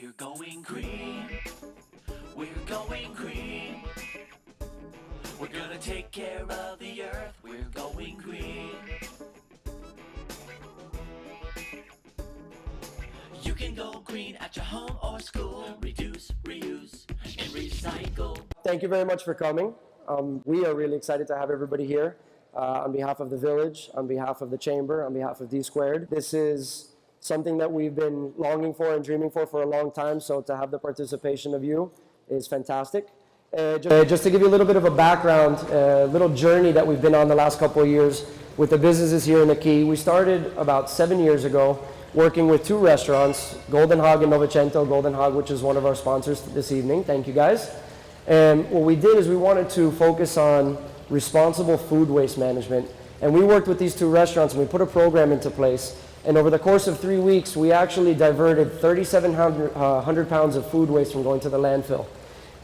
We're going green. We're going green. We're gonna take care of the earth. We're going green. You can go green at your home or school. Reduce, reuse, and recycle. Thank you very much for coming. We are really excited to have everybody here on behalf of the village, on behalf of the chamber, on behalf of D². This is something that we've been longing for and dreaming for a long time, so to have the participation of you is fantastic. Just to give you a little bit of a background, a little journey that we've been on the last couple of years with the businesses here in the Key. We started about 7 years ago working with 2 restaurants, Golden Hog and Novecento. Golden Hog, which is one of our sponsors this evening. Thank you guys. And what we did is we wanted to focus on responsible food waste management. And we worked with these 2 restaurants and we put a program into place. And over the course of 3 weeks, we actually diverted 3,700 pounds of food waste from going to the landfill.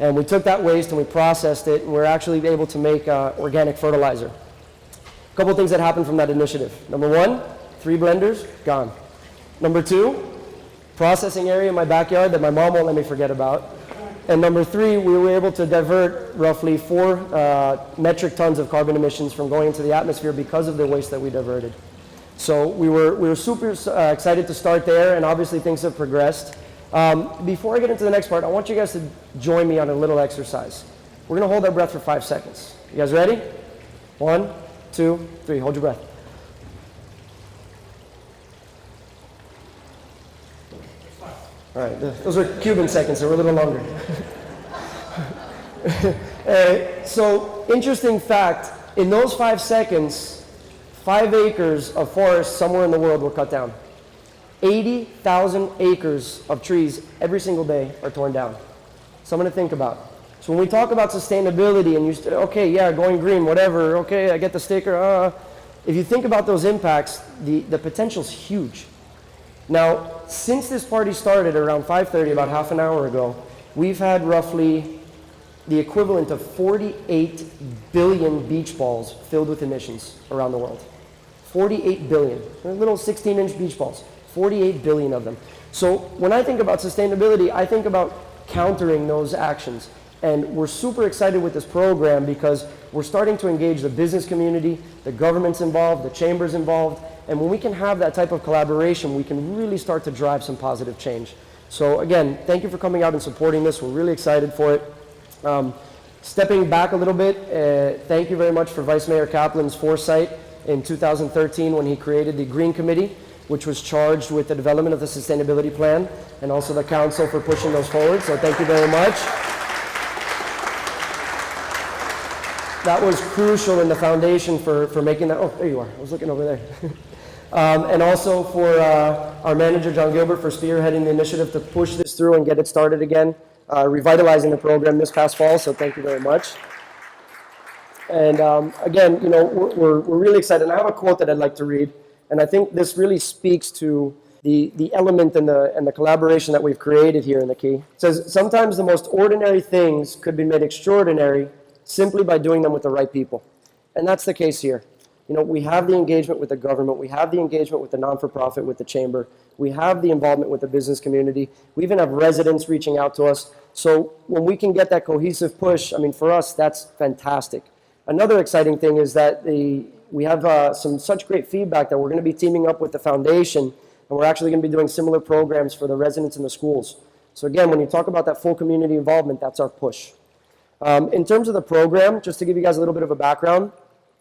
And we took that waste and we processed it, and we're actually able to make organic fertilizer. A couple things that happened from that initiative. Number 1, 3 blenders, gone. Number 2, processing area in my backyard that my mom won't let me forget about. And number 3, we were able to divert roughly 4 metric tons of carbon emissions from going into the atmosphere because of the waste that we diverted. So we were super excited to start there, and obviously things have progressed. Before I get into the next part, I want you guys to join me on a little exercise. We're going to hold our breath for 5 seconds. You guys ready? 1, 2, 3. Hold your breath. All right, those are Cuban seconds, so we're a little longer. So, interesting fact, in those 5 seconds, 5 acres of forest somewhere in the world were cut down. 80,000 acres of trees every single day are torn down. Something to think about. So when we talk about sustainability and you say, okay, yeah, going green, whatever, okay, I get the sticker, if you think about those impacts, the potential's huge. Now, since this party started around 5:30, about half an hour ago, we've had roughly the equivalent of 48 billion beach balls filled with emissions around the world. 48 billion. They're little 16-inch beach balls. 48 billion of them. So when I think about sustainability, I think about countering those actions. And we're super excited with this program because we're starting to engage the business community, the government's involved, the chamber's involved, and when we can have that type of collaboration, we can really start to drive some positive change. So again, thank you for coming out and supporting this. We're really excited for it. Stepping back a little bit, thank you very much for Vice Mayor Kaplan's foresight in 2013 when he created the Green Committee, which was charged with the development of the sustainability plan, and also the council for pushing those forward. So thank you very much. That was crucial in the foundation for making that. Oh, there you are. I was looking over there. And also for our manager, John Gilbert, for spearheading the initiative to push this through and get it started again, revitalizing the program this past fall. So thank you very much. And again, you know, we're really excited. And I have a quote that I'd like to read. And I think this really speaks to the element and the collaboration that we've created here in the Key. It says, sometimes the most ordinary things could be made extraordinary simply by doing them with the right people. And that's the case here. You know, we have the engagement with the government, we have the engagement with the non-for-profit, with the chamber, we have the involvement with the business community, we even have residents reaching out to us. So when we can get that cohesive push, I mean, for us, that's fantastic. Another exciting thing is that we have some such great feedback that we're going to be teaming up with the foundation, and we're actually going to be doing similar programs for the residents in the schools. So again, when you talk about that full community involvement, that's our push. In terms of the program, just to give you guys a little bit of a background,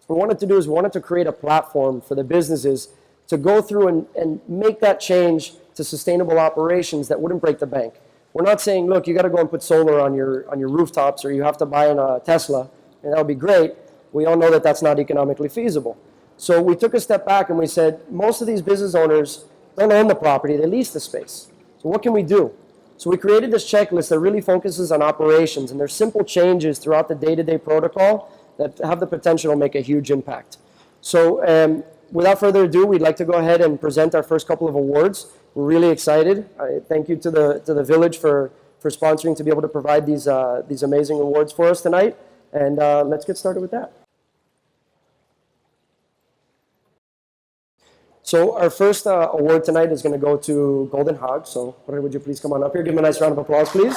what we wanted to do is we wanted to create a platform for the businesses to go through and make that change to sustainable operations that wouldn't break the bank. We're not saying, look, you got to go and put solar on your rooftops, or you have to buy a Tesla, and that would be great. We all know that that's not economically feasible. So we took a step back and we said, most of these business owners don't own the property, they lease the space. So what can we do? So we created this checklist that really focuses on operations, and there's simple changes throughout the day-to-day protocol that have the potential to make a huge impact. So without further ado, we'd like to go ahead and present our first couple of awards. We're really excited. Thank you to the village for sponsoring to be able to provide these amazing awards for us tonight. And let's get started with that. So our first award tonight is going to go to Golden Hog. So Jorge, would you please come on up here? Give him a nice round of applause, please.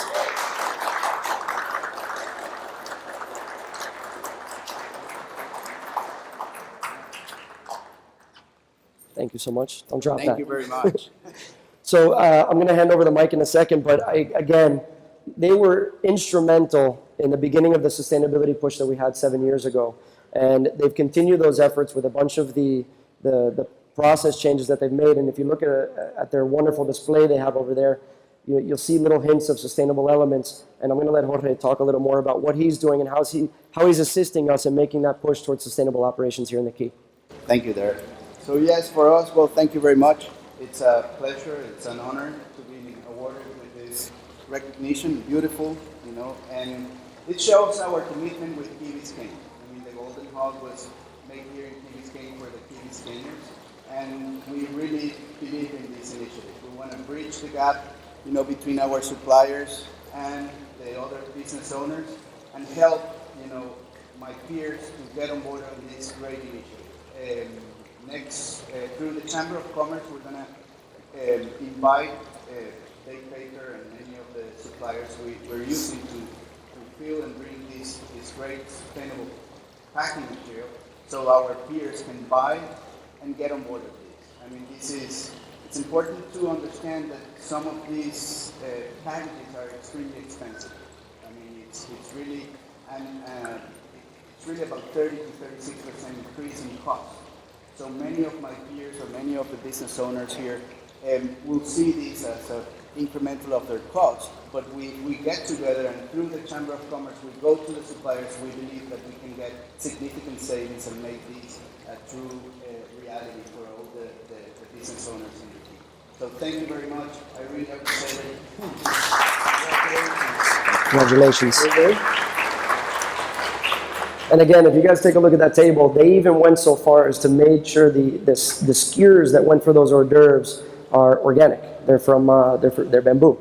Thank you so much. Don't drop that. Thank you very much. So I'm going to hand over the mic in a second, but again, they were instrumental in the beginning of the sustainability push that we had 7 years ago. And they've continued those efforts with a bunch of the process changes that they've made. And if you look at their wonderful display they have over there, you'll see little hints of sustainable elements. And I'm going to let Jorge talk a little more about what he's doing and how he's assisting us in making that push towards sustainable operations here in the Key. Thank you, Derek. So yes, for us, well, thank you very much. It's a pleasure, it's an honor to be awarded with this recognition, beautiful, and it shows our commitment with Key Biscayne. I mean, the Golden Hog was made here in Key Biscayne for the Key Biscayners, and we really believe in this initiative. We want to bridge the gap, between our suppliers and the other business owners, and help, my peers to get on board on this great initiative. Next, through the Chamber of Commerce, we're going to invite Dave Pater and many of the suppliers we're using to fill and bring this great sustainable packing material so our peers can buy and get on board with this. I mean, it's important to understand that some of these packages are extremely expensive. I mean, it's really about 30 to 36% increase in cost. So many of my peers or many of the business owners here will see this as an incremental of their cost. But we get together, and through the Chamber of Commerce, we go to the suppliers. We believe that we can get significant savings and make this a true reality for all the business owners in the team. So thank you very much. I really appreciate it. Congratulations. And again, if you guys take a look at that table, they even went so far as to make sure the skewers that went for those hors d'oeuvres are organic. They're they're bamboo.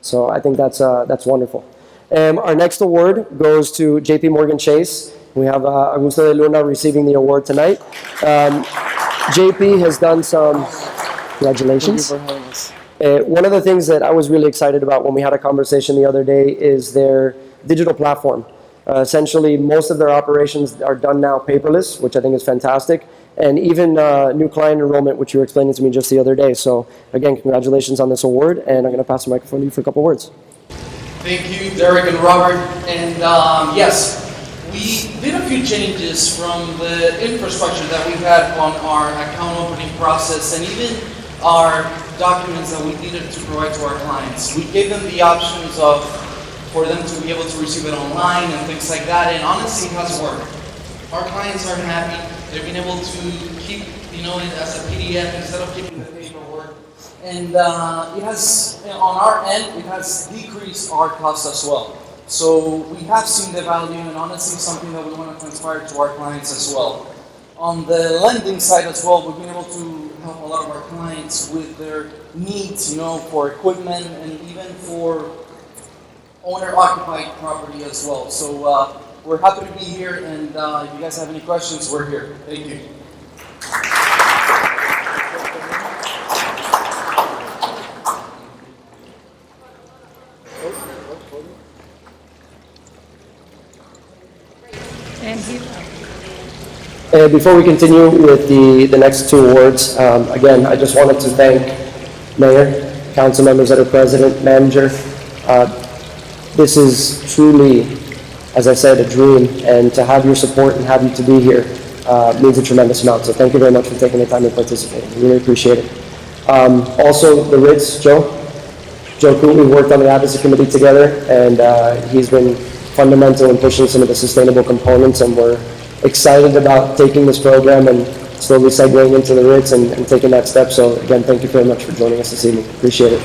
So I think that's wonderful. Our next award goes to JP Morgan Chase. We have Augusto de Luna receiving the award tonight. JP has done some. Congratulations. Thank you for having us. One of the things that I was really excited about when we had a conversation the other day is their digital platform. Essentially, most of their operations are done now paperless, which I think is fantastic, and even new client enrollment, which you were explaining to me just the other day. So, again, congratulations on this award, and I'm going to pass the microphone to you for a couple words. Thank you, Derek and Robert. And yes, we did a few changes from the infrastructure that we had on our account opening process and even our documents that we needed to provide to our clients. We gave them the options for them to be able to receive it online and things like that, and honestly it has worked. Our clients are happy. They've been able to keep it as a PDF instead of keeping the paperwork. And it has, on our end, it has decreased our costs as well. So we have seen the value, and honestly something that we want to transpire to our clients as well. On the lending side as well, we've been able to help a lot of our clients with their needs, for equipment and even for owner-occupied property as well. So we're happy to be here, and if you guys have any questions, we're here. Thank you. Before we continue with the next two awards, again, I just wanted to thank Mayor, council members that are present, manager. This is truly, as I said, a dream, and to have your support and have you to be here means a tremendous amount. So thank you very much for taking the time to participate. We really appreciate it. Also, the Ritz, Joe Coot, we worked on the advocacy committee together, and he's been fundamental in pushing some of the sustainable components, and we're excited about taking this program and slowly segueing into the Ritz and taking that step. So again, thank you very much for joining us this evening. Appreciate it.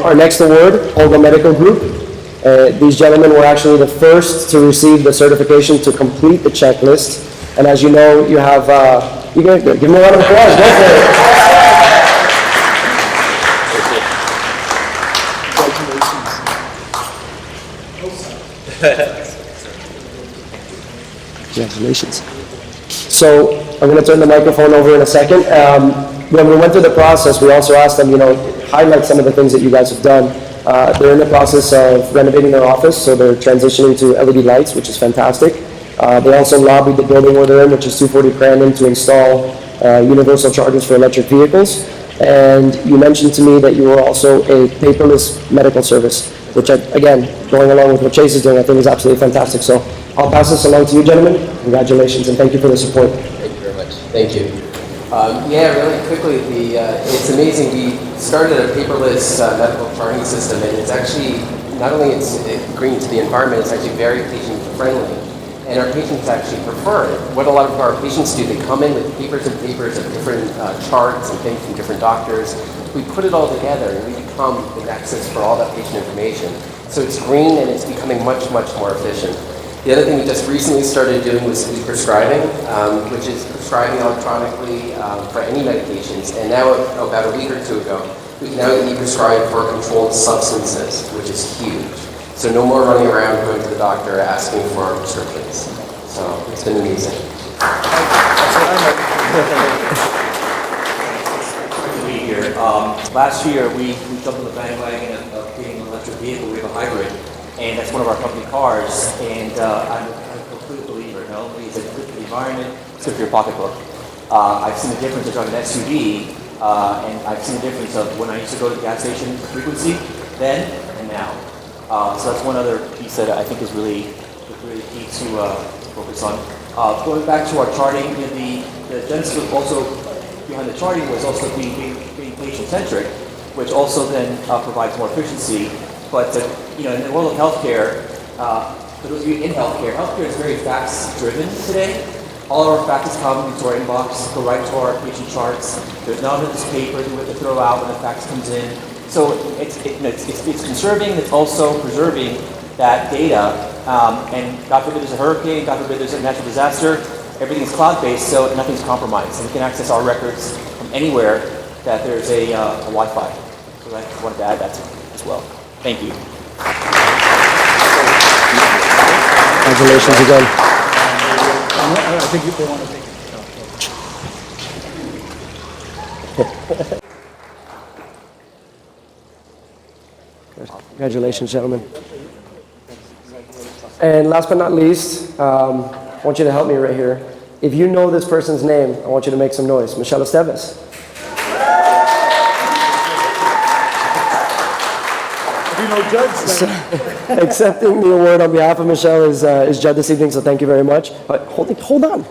Our next award, Olga Medical Group. These gentlemen were actually the first to receive the certification to complete the checklist. And as you know, you have, you can give me a round of applause. Go for it. Congratulations. So I'm going to turn the microphone over in a second. When we went through the process, we also asked them, highlight some of the things that you guys have done. They're in the process of renovating their office, so they're transitioning to LED lights, which is fantastic. They also lobbied the building where they're in, which is 240 Crandon, to install universal chargers for electric vehicles. And you mentioned to me that you were also a paperless medical service, which, again, going along with what Chase is doing, I think is absolutely fantastic. So I'll pass this along to you, gentlemen. Congratulations, and thank you for the support. Thank you very much. Thank you. Yeah, really quickly, it's amazing. We started a paperless medical charting system, and it's actually, not only it's green to the environment, it's actually very patient-friendly. And our patients actually prefer it. What a lot of our patients do, they come in with papers and papers of different charts and things from different doctors. We put it all together, and we become with access for all that patient information. So it's green, and it's becoming much, much more efficient. The other thing we just recently started doing was e-prescribing, which is prescribing electronically for any medications. And now, about a week or two ago, we can now e-prescribe for controlled substances, which is huge. So no more running around going to the doctor asking for prescriptions. So it's been amazing. Great to be here. Last year, we jumped on the bandwagon of getting an electric vehicle. We have a hybrid, and that's one of our company cars. And I'm a complete believer. It's good for the environment, it's good for your pocketbook. I've seen the difference of driving an SUV, and I've seen the difference of when I used to go to the gas station frequency then and now. So that's one other piece that I think is really key to focus on. Going back to our charting, the genesis was also behind the charting was also being patient-centric, which also then provides more efficiency. But in the world of healthcare, for those of you in healthcare is very facts-driven today. All of our facts come into our inbox, go right to our patient charts. There's none of this paper that we have to throw out when the fax comes in. So it's conserving, it's also preserving that data. And God forbid there's a hurricane, God forbid there's a natural disaster, everything is cloud-based, so nothing's compromised. And we can access our records from anywhere that there's a Wi-Fi. So I just wanted to add that as well. Thank you. Congratulations again. I think they want to take it. Congratulations, gentlemen. And last but not least, I want you to help me right here. If you know this person's name, I want you to make some noise. Michelle Esteves. You know, Judge, Accepting the award on behalf of Michelle is Judd this evening, so thank you very much. Hold on.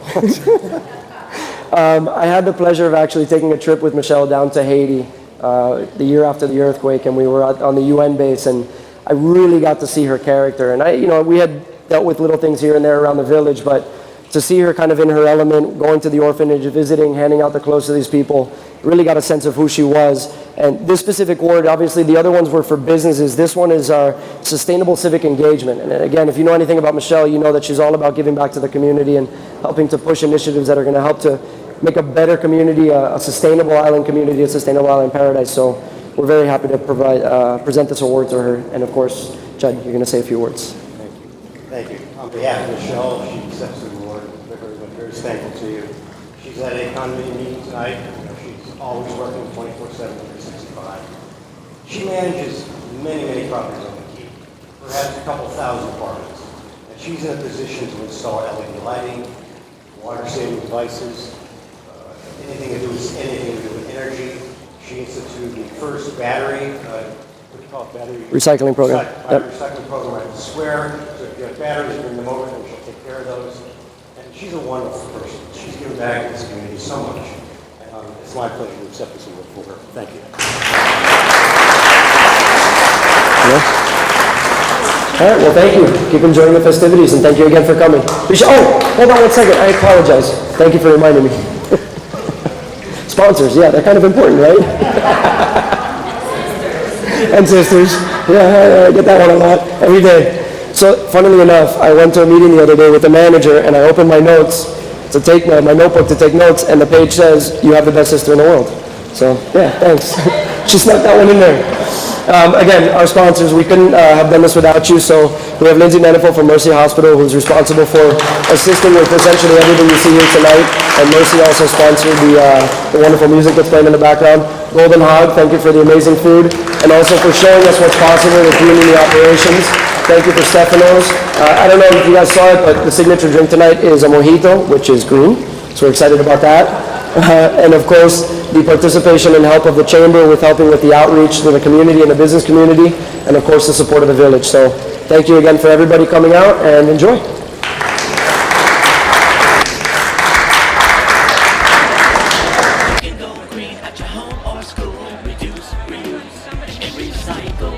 I had the pleasure of actually taking a trip with Michelle down to Haiti the year after the earthquake, and we were on the UN base, and I really got to see her character. And we had dealt with little things here and there around the village, but to see her kind of in her element, going to the orphanage, visiting, handing out the clothes to these people, really got a sense of who she was. And this specific award, obviously the other ones were for businesses. This one is our sustainable civic engagement. And again, if you know anything about Michelle, you know that she's all about giving back to the community and helping to push initiatives that are going to help to make a better community, a sustainable island community, a sustainable island paradise. So we're very happy to present this award to her. And of course, Judd, you're going to say a few words. thank you. On behalf of Michelle, she accepts the award. We're very thankful to you. She's at a condominium meeting tonight. She's always working 24/7, 365. She manages many properties on the Key, perhaps a couple thousand apartments. And she's in a position to install LED lighting, water-saving devices, anything to do with energy. She instituted the first battery, what do you call it, battery? Recycling program. Recycling program right in the square. So if you have batteries, bring them over and she'll take care of those. And she's a wonderful person. She's given back to this community so much. It's my pleasure to accept this award for her. Thank you. All right, well, thank you. Keep enjoying the festivities, and thank you again for coming. Hold on one second. I apologize. Thank you for reminding me. Sponsors, yeah, they're kind of important, right? And sisters. Yeah, I get that one a lot, every day. So, funnily enough, I went to a meeting the other day with the manager, and I opened my notes to take my notebook to take notes, and the page says, "You have the best sister in the world." So, yeah, thanks. She snuck that one in there. Again, our sponsors, we couldn't have done this without you, so we have Lindsay Meniful from Mercy Hospital, who's responsible for assisting with essentially everything you see here tonight, and Mercy also sponsored the wonderful music that's playing in the background. Golden Hog, thank you for the amazing food, and also for showing us what's possible with community operations. Thank you for Stefano's. I don't know if you guys saw it, but the signature drink tonight is a mojito, which is green, so we're excited about that. And of course, the participation and help of the Chamber with helping with the outreach to the community and the business community, and of course the support of the village. So thank you again for everybody coming out, and enjoy. Go green at your home or school. Reduce, reuse, and recycle.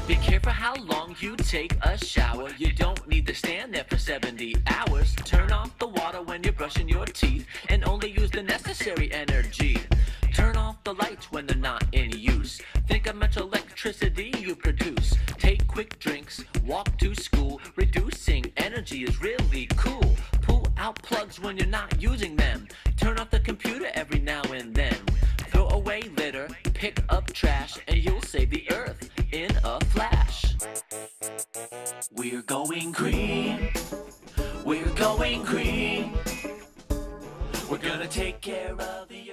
Be careful how long you take a shower. You don't need to stand there for 70 hours. Turn off the water when you're brushing your teeth and only use the necessary energy. Turn off the lights when they're not in use. Think how much electricity you produce. Take quick drinks, walk to school. Reducing energy is really cool. Pull out plugs when you're not using them. Turn off the computer every now and then. Throw away litter, pick up trash, and you'll save the earth in a flash. We're going green. We're going green. We're gonna take care of the